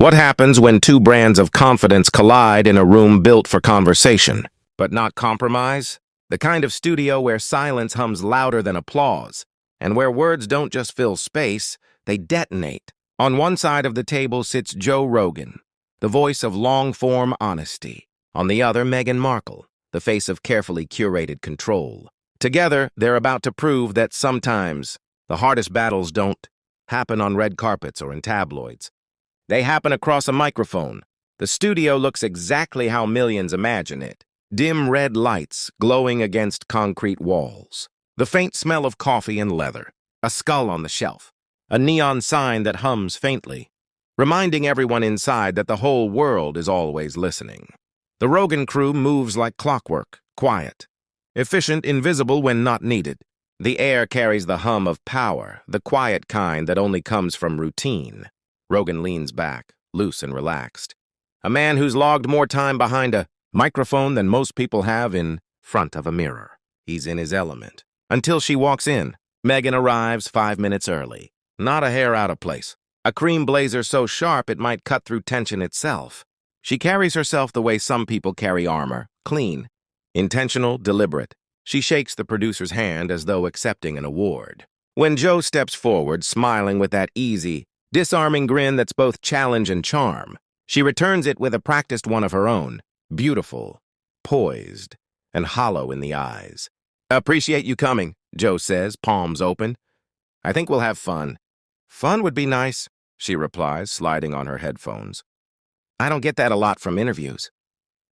What happens when two brands of confidence collide in a room built for conversation, but not compromise? The kind of studio where silence hums louder than applause, and where words don't just fill space, they detonate. On one side of the table sits Joe Rogan, the voice of long-form honesty. On the other, Meghan Markle, the face of carefully curated control. Together, they're about to prove that sometimes the hardest battles don't happen on red carpets or in tabloids. They happen across a microphone. The studio looks exactly how millions imagine it. Dim red lights glowing against concrete walls. The faint smell of coffee and leather. A skull on the shelf. A neon sign that hums faintly, reminding everyone inside that the whole world is always listening. The Rogan crew moves like clockwork, quiet. Efficient, invisible when not needed. The air carries the hum of power, the quiet kind that only comes from routine. Rogan leans back, loose and relaxed. A man who's logged more time behind a microphone than most people have in front of a mirror. He's in his element. Until she walks in. Meghan arrives 5 minutes early. Not a hair out of place. A cream blazer so sharp it might cut through tension itself. She carries herself the way some people carry armor, clean, intentional, deliberate. She shakes the producer's hand as though accepting an award. When Joe steps forward, smiling with that easy, disarming grin that's both challenge and charm, she returns it with a practiced one of her own, beautiful, poised, and hollow in the eyes. "Appreciate you coming," Joe says, palms open. "I think we'll have fun." "Fun would be nice," she replies, sliding on her headphones. "I don't get that a lot from interviews."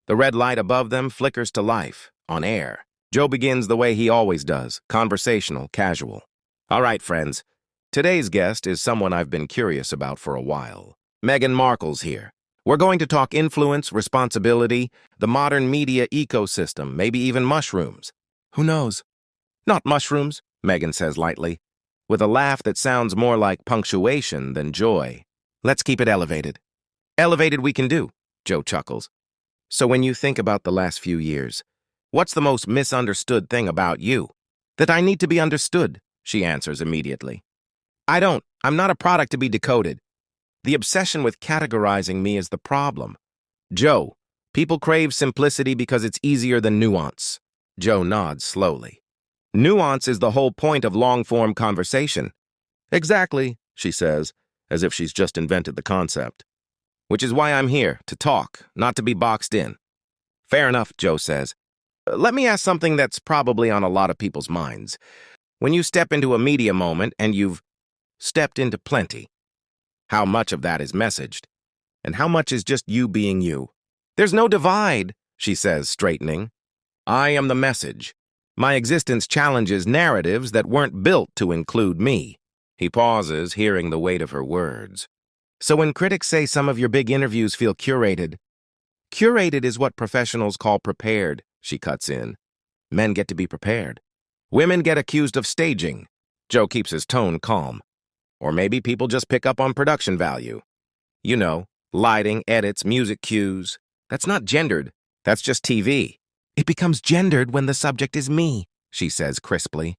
The red light above them flickers to life, on air. Joe begins the way he always does, conversational, casual. "All right, friends. Today's guest is someone I've been curious about for a while. Meghan Markle's here. We're going to talk influence, responsibility, the modern media ecosystem, maybe even mushrooms. Who knows? Not mushrooms," Meghan says lightly, with a laugh that sounds more like punctuation than joy. "Let's keep it elevated." "Elevated we can do," Joe chuckles. "So when you think about the last few years, what's the most misunderstood thing about you?" "That I need to be understood," she answers immediately. I'm not a product to be decoded. The obsession with categorizing me is the problem. Joe, people crave simplicity because it's easier than nuance. Joe nods slowly. Nuance is the whole point of long-form conversation. Exactly, she says, as if she's just invented the concept. Which is why I'm here, to talk, not to be boxed in. Fair enough, Joe says. Let me ask something that's probably on a lot of people's minds. When you step into a media moment and you've stepped into plenty, how much of that is messaged? And how much is just you being you? "There's no divide," she says, straightening. "I am the message. My existence challenges narratives that weren't built to include me." He pauses, hearing the weight of her words. "So when critics say some of your big interviews feel curated is what professionals call prepared," she cuts in. "Men get to be prepared. Women get accused of staging." Joe keeps his tone calm. "Or maybe people just pick up on production value. You know, lighting, edits, music cues. That's not gendered. That's just TV." "It becomes gendered when the subject is me," she says crisply.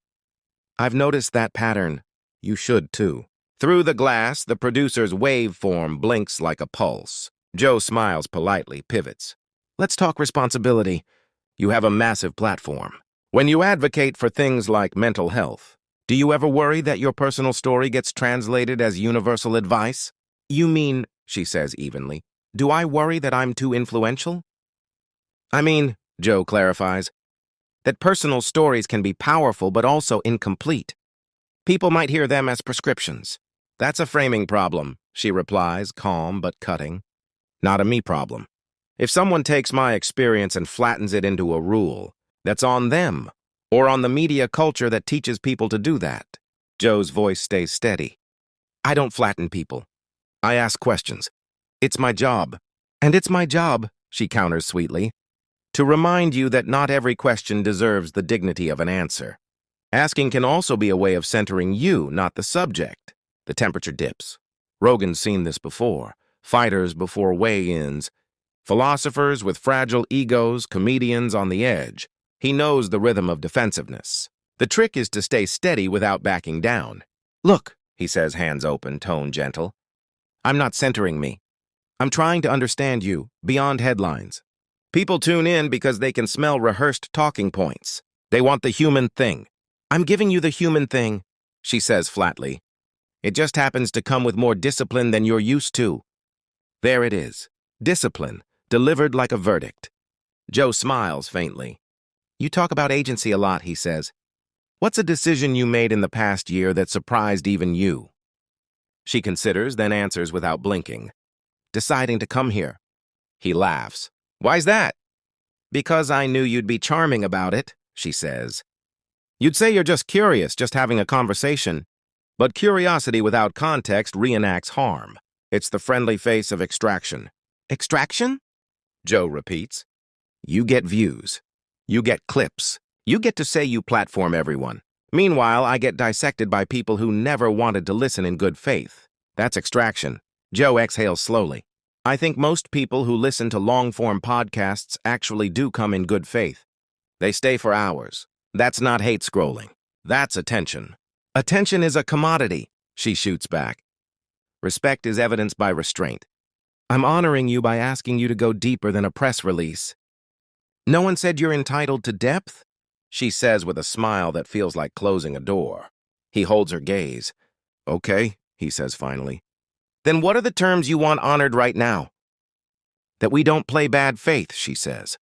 "I've noticed that pattern. You should, too." Through the glass, the producer's waveform blinks like a pulse. Joe smiles politely, pivots. "Let's talk responsibility. You have a massive platform. When you advocate for things like mental health, do you ever worry that your personal story gets translated as universal advice?" "You mean," she says evenly, "do I worry that I'm too influential?" "I mean," Joe clarifies, "that personal stories can be powerful but also incomplete. People might hear them as prescriptions." "That's a framing problem," she replies, calm but cutting. "Not a me problem. If someone takes my experience and flattens it into a rule, that's on them, or on the media culture that teaches people to do that." Joe's voice stays steady. "I don't flatten people. I ask questions. It's my job." "And it's my job," she counters sweetly, "to remind you that not every question deserves the dignity of an answer. Asking can also be a way of centering you, not the subject." The temperature dips. Rogan's seen this before. Fighters before weigh-ins. Philosophers with fragile egos, comedians on the edge. He knows the rhythm of defensiveness. The trick is to stay steady without backing down. "Look," he says, hands open, tone gentle. "I'm not centering me. I'm trying to understand you, beyond headlines. People tune in because they can smell rehearsed talking points. They want the human thing. I'm giving you the human thing, she says flatly. It just happens to come with more discipline than you're used to. There it is. Discipline, delivered like a verdict. Joe smiles faintly. You talk about agency a lot, he says. What's a decision you made in the past year that surprised even you? She considers, then answers without blinking. Deciding to come here. He laughs. Why's that? Because I knew you'd be charming about it, she says. You'd say you're just curious, just having a conversation. But curiosity without context reenacts harm. It's the friendly face of extraction. Extraction? Joe repeats. You get views. You get clips. You get to say you platform everyone. Meanwhile, I get dissected by people who never wanted to listen in good faith. That's extraction. Joe exhales slowly. I think most people who listen to long-form podcasts actually do come in good faith. They stay for hours. That's not hate scrolling. That's attention. Attention is a commodity, she shoots back. Respect is evidenced by restraint. I'm honoring you by asking you to go deeper than a press release. No one said you're entitled to depth? She says with a smile that feels like closing a door. He holds her gaze. Okay, he says finally. Then what are the terms you want honored right now? That we don't play bad faith, she says.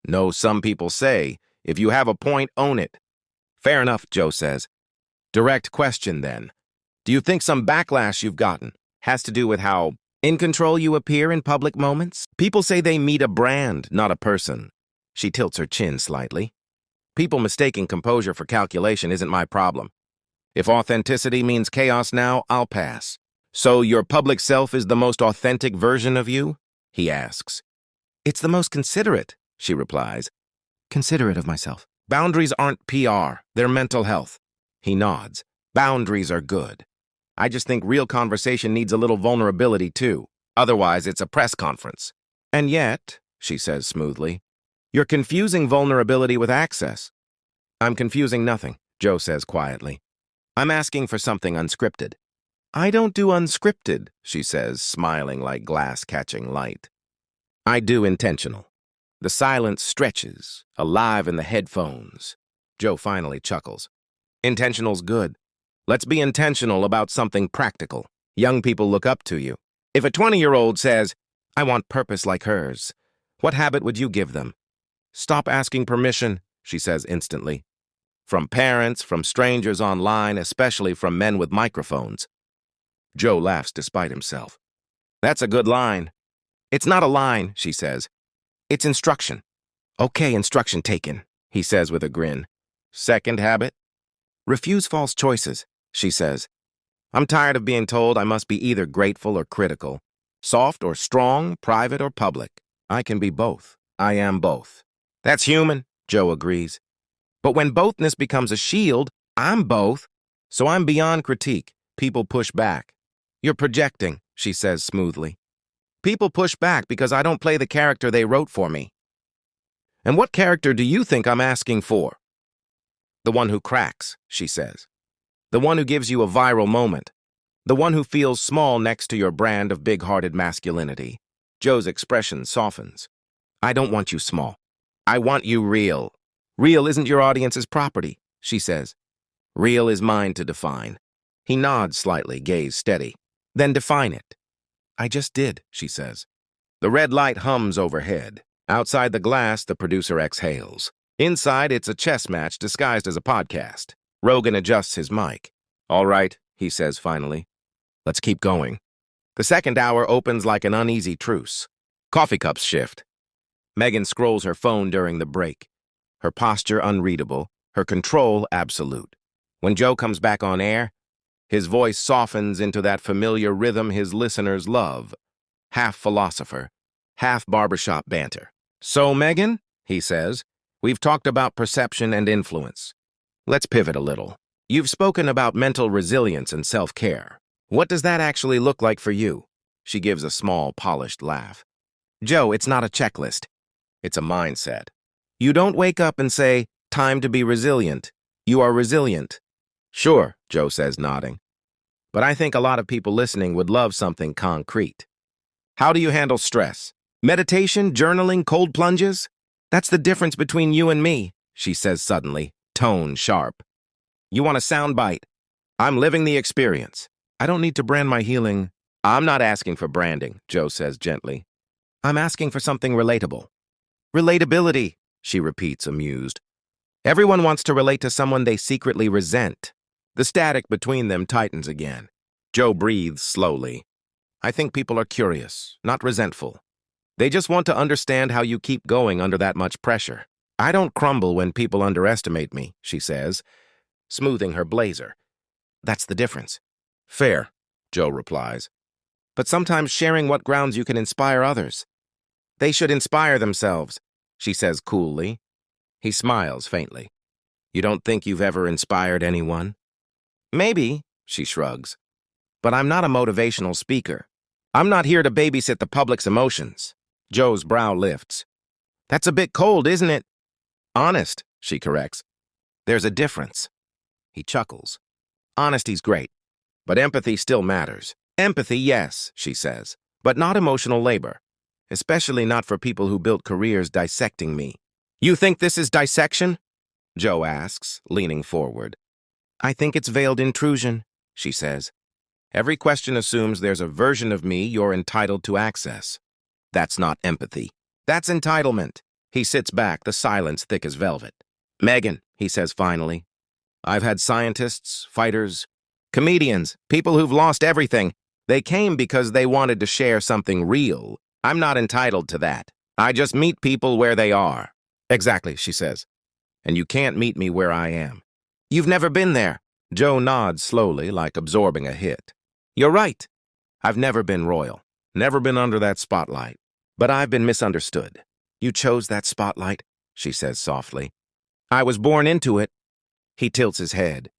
No, some people say, if you have a point, own it. Fair enough, Joe says. Direct question, then. Do you think some backlash you've gotten has to do with how in control you appear in public moments? People say they meet a brand, not a person. She tilts her chin slightly. People mistaking composure for calculation isn't my problem. If authenticity means chaos now, I'll pass. So your public self is the most authentic version of you? He asks. It's the most considerate, she replies. Considerate of myself. Boundaries aren't PR, they're mental health. He nods. Boundaries are good. I just think real conversation needs a little vulnerability too. Otherwise, it's a press conference. And yet, she says smoothly, you're confusing vulnerability with access. I'm confusing nothing, Joe says quietly. I'm asking for something unscripted. I don't do unscripted, she says, smiling like glass catching light. I do intentional. The silence stretches, alive in the headphones. Joe finally chuckles. Intentional's good. Let's be intentional about something practical. Young people look up to you. If a 20-year-old says, I want purpose like hers, what habit would you give them? Stop asking permission, she says instantly. From parents, from strangers online, especially from men with microphones. Joe laughs despite himself. That's a good line. It's not a line, she says. It's instruction. Okay, instruction taken, he says with a grin. Second habit? Refuse false choices, she says. I'm tired of being told I must be either grateful or critical, soft or strong, private or public. I can be both. I am both. That's human, Joe agrees. But when bothness becomes a shield, I'm both. So I'm beyond critique. People push back. You're projecting, she says smoothly. People push back because I don't play the character they wrote for me. And what character do you think I'm asking for? The one who cracks, she says. The one who gives you a viral moment. The one who feels small next to your brand of big-hearted masculinity. Joe's expression softens. I don't want you small. I want you real. Real isn't your audience's property, she says. Real is mine to define. He nods slightly, gaze steady. Then define it. I just did, she says. The red light hums overhead. Outside the glass, the producer exhales. Inside, it's a chess match disguised as a podcast. Rogan adjusts his mic. All right, he says finally. Let's keep going. The second hour opens like an uneasy truce. Coffee cups shift. Meghan scrolls her phone during the break. Her posture unreadable, her control absolute. When Joe comes back on air, his voice softens into that familiar rhythm his listeners love. Half philosopher, half barbershop banter. So, Meghan, he says, we've talked about perception and influence. Let's pivot a little. You've spoken about mental resilience and self-care. What does that actually look like for you? She gives a small, polished laugh. Joe, it's not a checklist. It's a mindset. You don't wake up and say, time to be resilient. You are resilient. Sure, Joe says, nodding. But I think a lot of people listening would love something concrete. How do you handle stress? Meditation, journaling, cold plunges? That's the difference between you and me, she says suddenly, tone sharp. You want a soundbite? I'm living the experience. I don't need to brand my healing. I'm not asking for branding, Joe says gently. I'm asking for something relatable. Relatability, she repeats, amused. Everyone wants to relate to someone they secretly resent. The static between them tightens again. Joe breathes slowly. I think people are curious, not resentful. They just want to understand how you keep going under that much pressure. I don't crumble when people underestimate me, she says, smoothing her blazer. That's the difference. Fair, Joe replies. But sometimes sharing what grounds you can inspire others. They should inspire themselves, she says coolly. He smiles faintly. You don't think you've ever inspired anyone? Maybe, she shrugs. But I'm not a motivational speaker. I'm not here to babysit the public's emotions. Joe's brow lifts. That's a bit cold, isn't it? Honest, she corrects. There's a difference. He chuckles. Honesty's great, but empathy still matters. Empathy, yes, she says, but not emotional labor, especially not for people who built careers dissecting me. You think this is dissection? Joe asks, leaning forward. I think it's veiled intrusion, she says. Every question assumes there's a version of me you're entitled to access. That's not empathy. That's entitlement. He sits back, the silence thick as velvet. Meghan, he says finally. I've had scientists, fighters, comedians, people who've lost everything. They came because they wanted to share something real. I'm not entitled to that. I just meet people where they are. Exactly, she says. And you can't meet me where I am. You've never been there. Joe nods slowly, like absorbing a hit. You're right. I've never been royal, never been under that spotlight. But I've been misunderstood. You chose that spotlight, she says softly. I was born into it. He tilts his head.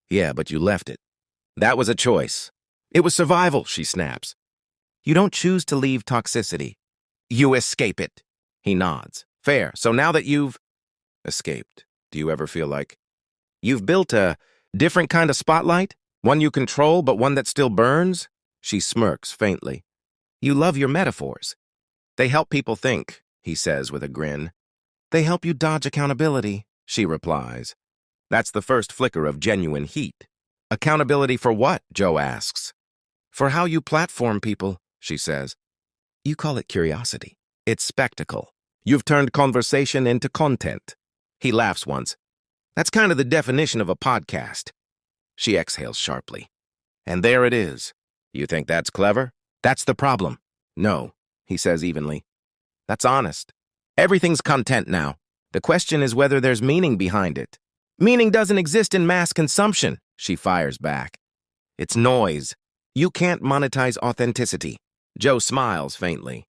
Yeah, but you left it. That was a choice. It was survival, she snaps. You don't choose to leave toxicity. You escape it. He nods. Fair. So now that you've escaped, do you ever feel like you've built a different kind of spotlight? One you control, but one that still burns? She smirks faintly. You love your metaphors. They help people think, he says with a grin. They help you dodge accountability, she replies. That's the first flicker of genuine heat. Accountability for what? Joe asks. For how you platform people, she says. You call it curiosity. It's spectacle. You've turned conversation into content. He laughs once. That's kind of the definition of a podcast. She exhales sharply. And there it is. You think that's clever? That's the problem. No, he says evenly. That's honest. Everything's content now. The question is whether there's meaning behind it. Meaning doesn't exist in mass consumption, she fires back. It's noise. You can't monetize authenticity. Joe smiles faintly.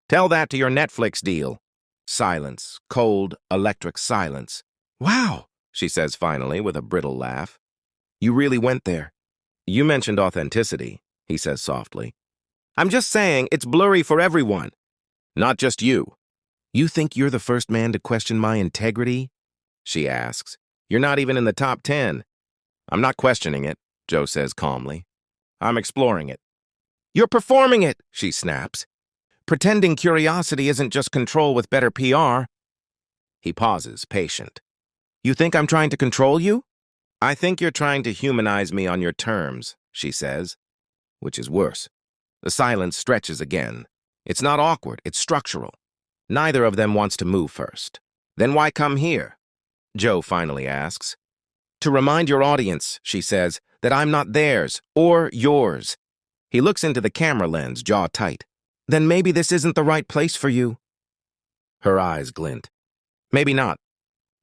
Tell that to your Netflix deal. Silence. Cold, electric silence. Wow, she says finally with a brittle laugh. You really went there. You mentioned authenticity, he says softly. I'm just saying it's blurry for everyone. Not just you. You think you're the first man to question my integrity? She asks. You're not even in the top 10. I'm not questioning it, Joe says calmly. I'm exploring it. You're performing it, she snaps. Pretending curiosity isn't just control with better PR. He pauses, patient. You think I'm trying to control you? I think you're trying to humanize me on your terms, she says, which is worse. The silence stretches again. It's not awkward, it's structural. Neither of them wants to move first. Then why come here? Joe finally asks. To remind your audience, she says, that I'm not theirs or yours. He looks into the camera lens, jaw tight. Then maybe this isn't the right place for you. Her eyes glint. Maybe not,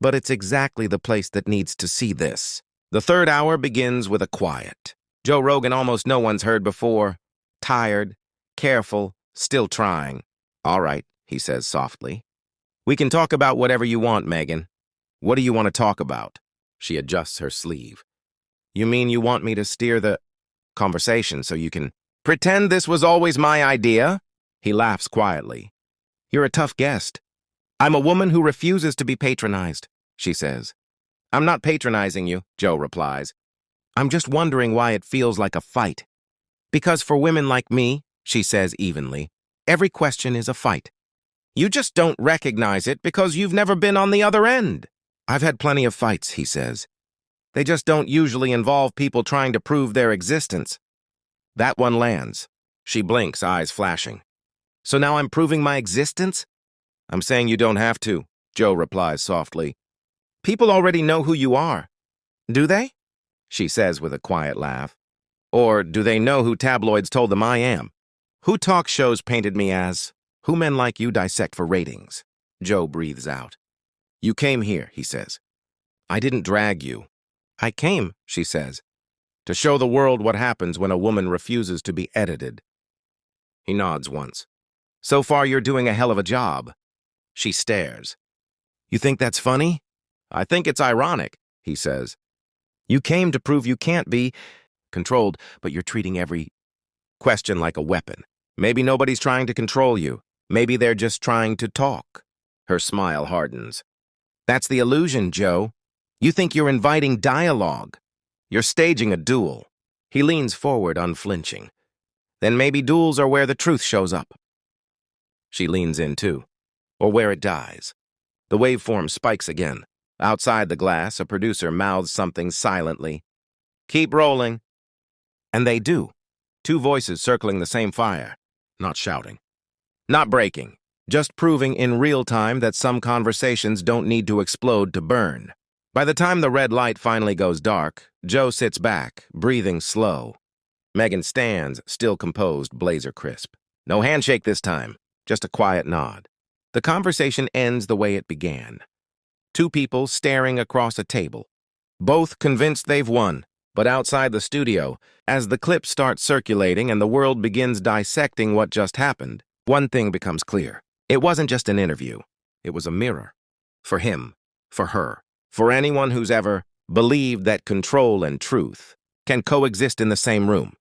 but it's exactly the place that needs to see this. The third hour begins with a quiet. Joe Rogan almost no one's heard before. Tired, careful, still trying. All right, he says softly. We can talk about whatever you want, Meghan. What do you want to talk about? She adjusts her sleeve. You mean you want me to steer the conversation so you can pretend this was always my idea? He laughs quietly. You're a tough guest. I'm a woman who refuses to be patronized, she says. I'm not patronizing you, Joe replies. I'm just wondering why it feels like a fight. Because for women like me, she says evenly, Every question is a fight. You just don't recognize it because you've never been on the other end. I've had plenty of fights, he says. They just don't usually involve people trying to prove their existence. That one lands. She blinks, eyes flashing. So now I'm proving my existence? I'm saying you don't have to, Joe replies softly. People already know who you are. Do they? She says with a quiet laugh. Or do they know who tabloids told them I am? Who talk shows painted me as? Who men like you dissect for ratings? Joe breathes out. You came here, he says. I didn't drag you. I came, she says, to show the world what happens when a woman refuses to be edited. He nods once. So far you're doing a hell of a job. She stares. You think that's funny? I think it's ironic, he says. You came to prove you can't be controlled, but you're treating every question like a weapon. Maybe nobody's trying to control you. Maybe they're just trying to talk. Her smile hardens. That's the illusion, Joe. You think you're inviting dialogue. You're staging a duel. He leans forward, unflinching. Then maybe duels are where the truth shows up. She leans in too, or where it dies. The waveform spikes again. Outside the glass, a producer mouths something silently. Keep rolling. And they do. Two voices circling the same fire, not shouting. Not breaking, just proving in real time that some conversations don't need to explode to burn. By the time the red light finally goes dark, Joe sits back, breathing slow. Meghan stands, still composed, blazer crisp. No handshake this time, just a quiet nod. The conversation ends the way it began. Two people staring across a table, both convinced they've won. But outside the studio, as the clips start circulating and the world begins dissecting what just happened, one thing becomes clear. It wasn't just an interview. It was a mirror. For him, for her, for anyone who's ever believed that control and truth can coexist in the same room.